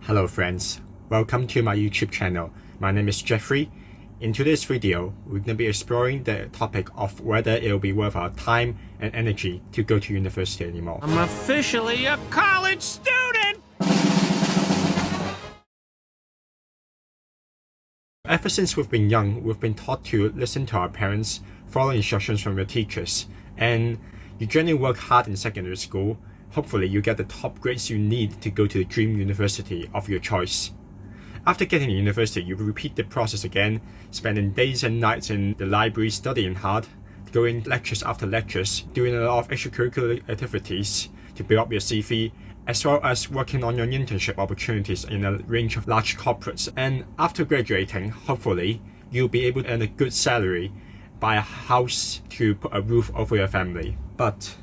Hello friends, welcome to my YouTube channel. My name is Jeffrey. In today's video, we're going to be exploring the topic of whether it will be worth our time and energy to go to university anymore. I'm officially a college student! Ever since we've been young, we've been taught to listen to our parents, follow instructions from your teachers, and you generally work hard in secondary school. Hopefully, you get the top grades you need to go to the dream university of your choice. After getting to university, you repeat the process again, spending days and nights in the library studying hard, going lectures after lectures, doing a lot of extracurricular activities to build up your CV, as well as working on your internship opportunities in a range of large corporates. And after graduating, hopefully, you'll be able to earn a good salary, buy a house to put a roof over your family. But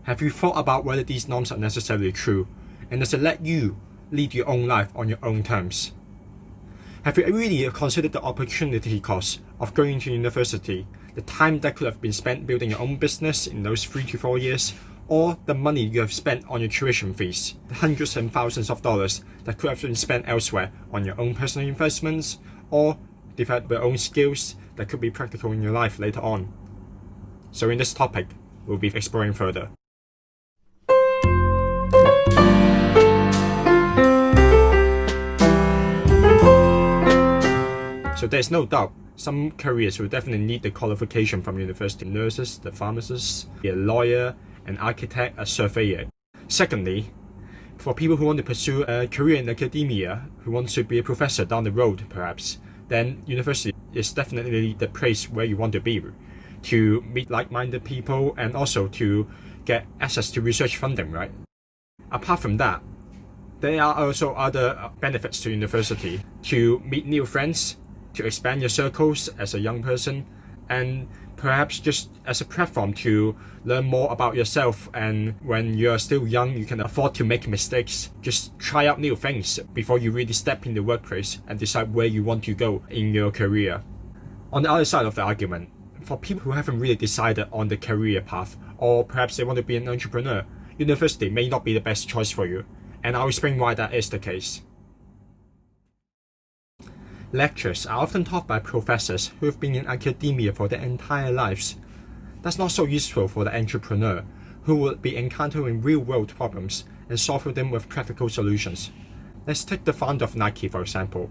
have you thought about whether these norms are necessarily true, and does it let you lead your own life on your own terms? Have you really considered the opportunity cost of going to university, the time that could have been spent building your own business in those 3 to 4 years, or the money you have spent on your tuition fees, the hundreds and thousands of dollars that could have been spent elsewhere on your own personal investments, or develop your own skills that could be practical in your life later on? So in this topic, we'll be exploring further. So there's no doubt, some careers will definitely need the qualification from university: nurses, the pharmacists, a lawyer, an architect, a surveyor. Secondly, for people who want to pursue a career in academia, who want to be a professor down the road perhaps, then university is definitely the place where you want to be, to meet like-minded people and also to get access to research funding, right? Apart from that, there are also other benefits to university: to meet new friends, to expand your circles as a young person, and perhaps just as a platform to learn more about yourself. And when you're still young, you can afford to make mistakes. Just try out new things before you really step in the workplace and decide where you want to go in your career. On the other side of the argument, for people who haven't really decided on the career path, or perhaps they want to be an entrepreneur, university may not be the best choice for you, and I'll explain why that is the case. Lectures are often taught by professors who have been in academia for their entire lives. That's not so useful for the entrepreneur, who will be encountering real-world problems and solving them with practical solutions. Let's take the founder of Nike, for example.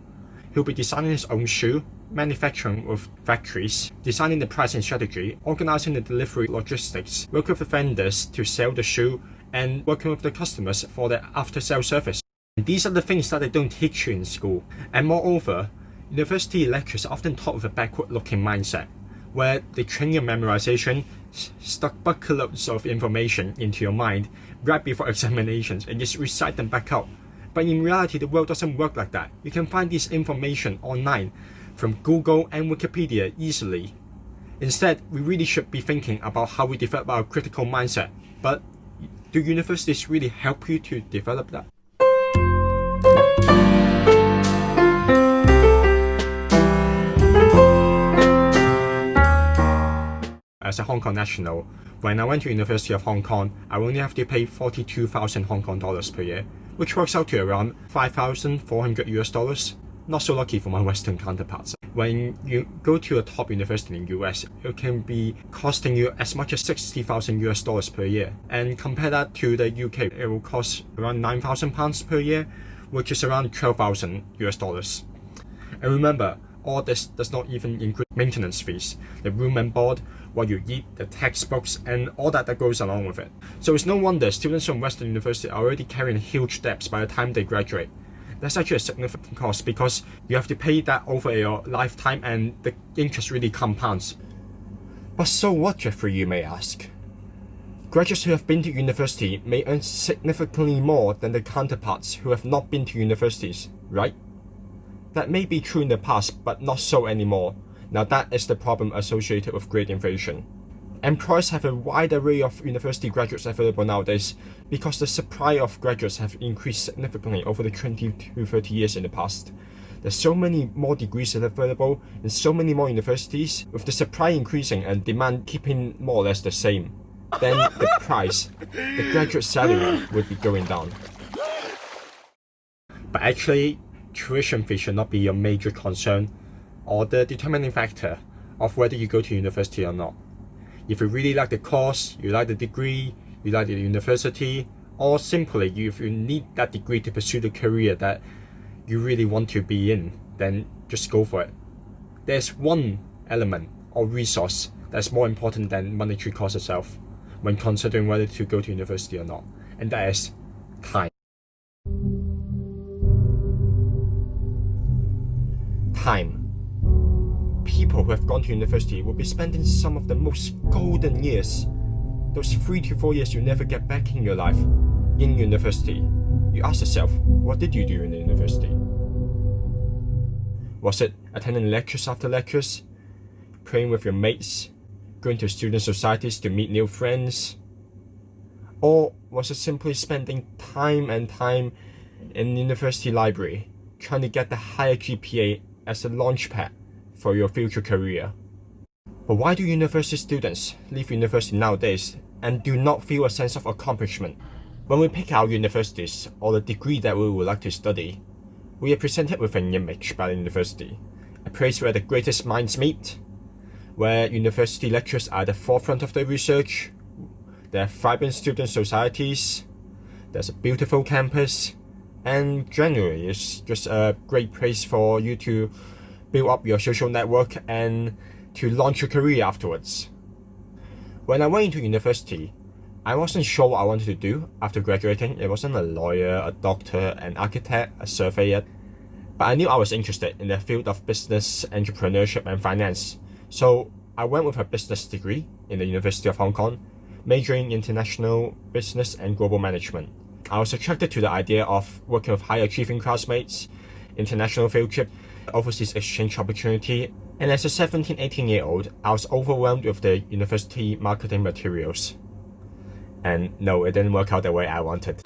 He'll be designing his own shoe, manufacturing with factories, designing the pricing strategy, organizing the delivery logistics, working with the vendors to sell the shoe, and working with the customers for the after-sales service. And these are the things that they don't teach you in school. And moreover, university lectures are often taught with a backward-looking mindset, where they train your memorization, stuck bucketloads of information into your mind right before examinations, and just recite them back out. But in reality, the world doesn't work like that. You can find this information online from Google and Wikipedia easily. Instead, we really should be thinking about how we develop our critical mindset. But do universities really help you to develop that? As a Hong Kong national, when I went to University of Hong Kong, I only have to pay 42,000 Hong Kong dollars per year, which works out to around 5,400 US dollars. Not so lucky for my Western counterparts. When you go to a top university in the US, it can be costing you as much as 60,000 US dollars per year. And compare that to the UK, it will cost around 9,000 pounds per year, which is around 12,000 US dollars. And remember, all this does not even include maintenance fees, the room and board, what you eat, the textbooks, and all that goes along with it. So it's no wonder students from Western University are already carrying huge debts by the time they graduate. That's actually a significant cost because you have to pay that over your lifetime, and the interest really compounds. But so what, Jeffrey, you may ask? Graduates who have been to university may earn significantly more than their counterparts who have not been to universities, right? That may be true in the past, but not so anymore. Now that is the problem associated with great inflation. Employers have a wide array of university graduates available nowadays because the supply of graduates have increased significantly over the 20 to 30 years in the past. There's so many more degrees available in so many more universities, with the supply increasing and demand keeping more or less the same. Then the price, the graduate salary, would be going down. But actually, tuition fee should not be your major concern or the determining factor of whether you go to university or not. If you really like the course, you like the degree, you like the university, or simply if you need that degree to pursue the career that you really want to be in, then just go for it. There's one element or resource that's more important than monetary cost itself when considering whether to go to university or not, and that is time. Time. People who have gone to university will be spending some of the most golden years, those 3 to 4 years you never get back in your life, in university. You ask yourself, what did you do in the university? Was it attending lectures after lectures, praying with your mates, going to student societies to meet new friends? Or was it simply spending time and time in the university library, trying to get the higher GPA as a launchpad for your future career? But why do university students leave university nowadays and do not feel a sense of accomplishment? When we pick our universities or the degree that we would like to study, we are presented with an image by the university, a place where the greatest minds meet, where university lecturers are at the forefront of the research, there are vibrant student societies, there's a beautiful campus, and generally it's just a great place for you to build up your social network and to launch your career afterwards. When I went into university, I wasn't sure what I wanted to do after graduating. It wasn't a lawyer, a doctor, an architect, a surveyor, but I knew I was interested in the field of business, entrepreneurship and finance. So I went with a business degree in the University of Hong Kong, majoring in international business and global management. I was attracted to the idea of working with high achieving classmates, international field trip, overseas exchange opportunity, and as a 17-18-year-old, I was overwhelmed with the university marketing materials. And no, it didn't work out the way I wanted.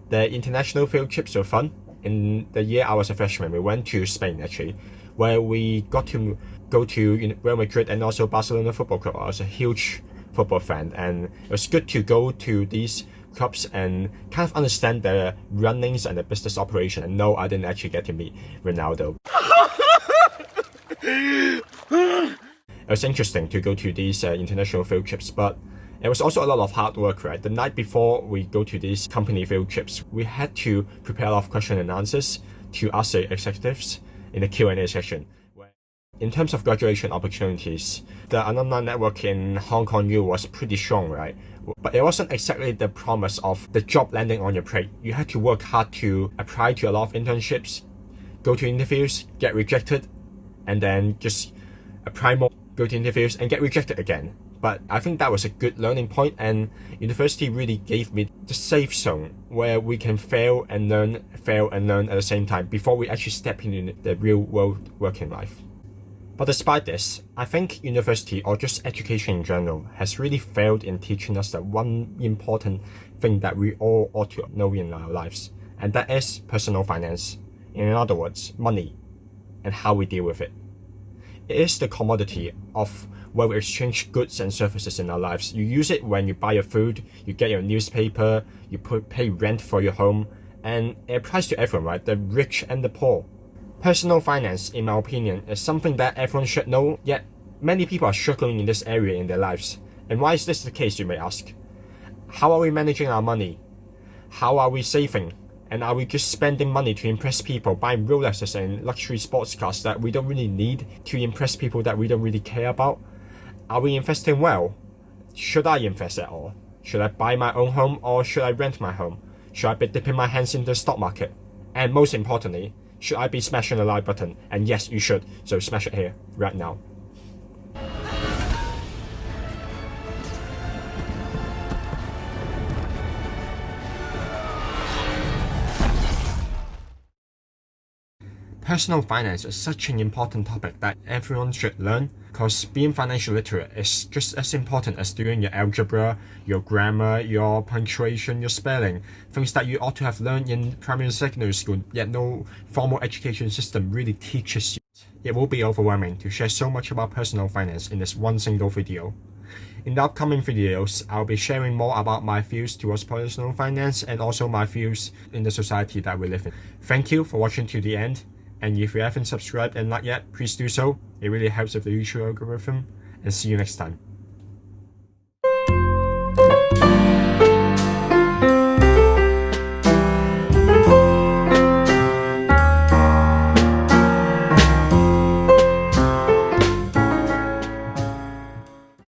The international field trips were fun. In the year I was a freshman, we went to Spain actually, where we got to go to Real Madrid and also Barcelona Football Club. I was a huge football fan, and it was good to go to these clubs and kind of understand the runnings and the business operation. And no, I didn't actually get to meet Ronaldo. It was interesting to go to these international field trips, but it was also a lot of hard work, right? The night before we go to these company field trips, we had to prepare a lot of questions and answers to ask the executives in the Q&A session. In terms of graduation opportunities, the alumni network in Hong Kong U was pretty strong, right? But it wasn't exactly the promise of the job landing on your plate. You had to work hard to apply to a lot of internships, go to interviews, get rejected, and then just apply more, go to interviews and get rejected again. But I think that was a good learning point, and university really gave me the safe zone where we can fail and learn at the same time before we actually step into the real world working life. But despite this, I think university or just education in general has really failed in teaching us that one important thing that we all ought to know in our lives, and that is personal finance. In other words, money and how we deal with it. It is the commodity of where we exchange goods and services in our lives. You use it when you buy your food, you get your newspaper, you pay rent for your home, and it applies to everyone, right? The rich and the poor. Personal finance, in my opinion, is something that everyone should know, yet many people are struggling in this area in their lives. And why is this the case, you may ask? How are we managing our money? How are we saving? And are we just spending money to impress people, buying Rolexes and luxury sports cars that we don't really need to impress people that we don't really care about? Are we investing well? Should I invest at all? Should I buy my own home or should I rent my home? Should I be dipping my hands in the stock market? And most importantly, should I be smashing the like button? And yes, you should. So smash it here, right now. Personal finance is such an important topic that everyone should learn, because being financially literate is just as important as doing your algebra, your grammar, your punctuation, your spelling, things that you ought to have learned in primary and secondary school, yet no formal education system really teaches you. It will be overwhelming to share so much about personal finance in this one single video. In the upcoming videos, I'll be sharing more about my views towards personal finance and also my views in the society that we live in. Thank you for watching to the end, and if you haven't subscribed and liked yet, please do so. It really helps with the YouTube algorithm, and see you next time.